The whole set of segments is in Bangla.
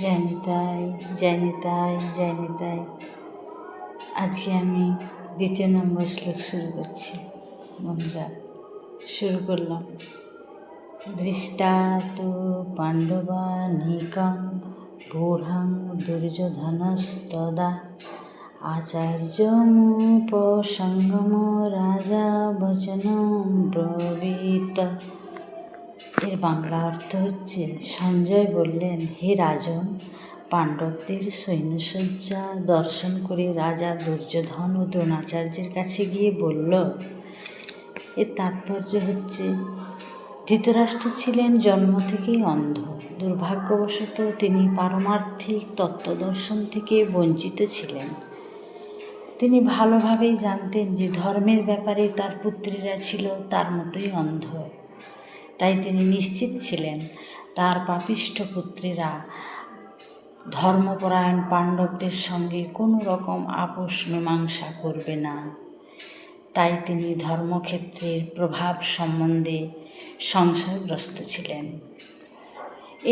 জয় নিতাই, জয় নিতাই, জয় নিতাই। আজকে আমি 2 নম্বর শ্লোক শুরু করছি। বন্ধুরা, শুরু করলাম। দৃষ্টা তু পাণ্ডবানীকং গূঢ়ং দুর্যোধনস্তদা আচার্যমুপসঙ্গম রাজা বচনম ব্রবীত। এর বাংলা অর্থ হচ্ছে, সঞ্জয় বললেন, হে রাজন, পাণ্ডবদের সৈন্যসজ্জা দর্শন করে রাজা দুর্যোধন ও দ্রোণাচার্যের কাছে গিয়ে বলল। এর তাৎপর্য হচ্ছে, ধৃতরাষ্ট্র ছিলেন জন্ম থেকেই অন্ধ। দুর্ভাগ্যবশত তিনি পারমার্থিক তত্ত্বদর্শন থেকে বঞ্চিত ছিলেন। তিনি ভালোভাবেই জানতেন যে ধর্মের ব্যাপারে তার পুত্রেরা ছিল তার মতোই অন্ধ। তাই তিনি নিশ্চিত ছিলেন তার পাপিষ্ঠ পুত্রেরা ধর্মপরায়ণ পাণ্ডবদের সঙ্গে কোনো রকম আপোষ মীমাংসা করবে না। তাই তিনি ধর্মক্ষেত্রের প্রভাব সম্বন্ধে সংশয়গ্রস্ত ছিলেন।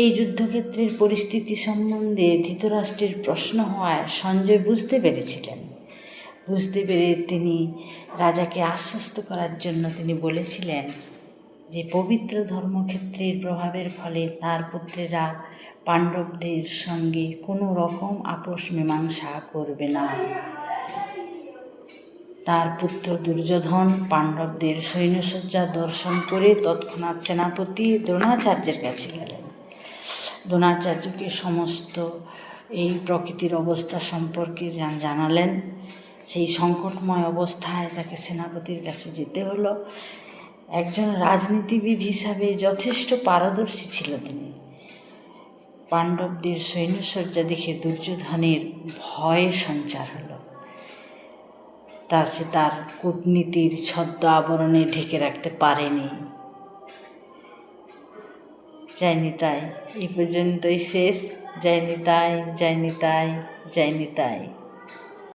এই যুদ্ধক্ষেত্রের পরিস্থিতি সম্বন্ধে ধৃতরাষ্ট্রের প্রশ্ন হওয়ায় সঞ্জয় বুঝতে পেরে তিনি রাজাকে আশ্বস্ত করার জন্য তিনি বলেছিলেন যে পবিত্র ধর্মক্ষেত্রের প্রভাবের ফলে তার পুত্রেরা পাণ্ডবদের সঙ্গে কোনো রকম আপোষ মীমাংসা করবে না। তার পুত্র দুর্যোধন পাণ্ডবদের সৈন্যসজ্জা দর্শন করে তৎক্ষণাৎ সেনাপতি দ্রোণাচার্যের কাছে গেলেন। দ্রোণাচার্যকে সমস্ত এই প্রকৃতির অবস্থা সম্পর্কে জানালেন। সেই সংকটময় অবস্থায় তাকে সেনাপতির কাছে যেতে হলো। একজন রাজনীতিবিদ হিসাবে যথেষ্ট পারদর্শী ছিল তিনি। পাণ্ডবদের সৈন্যসজ্জা দেখে দুর্যোধনের ভয় সঞ্চার হলো। সে তার কূটনীতির ছদ্ম আবরণে ঢেকে রাখতে পারেনি। জয় নিতাই। এই পর্যন্তই শেষ। জয় নিতাই, জয় নিতাই, জয় নিতাই।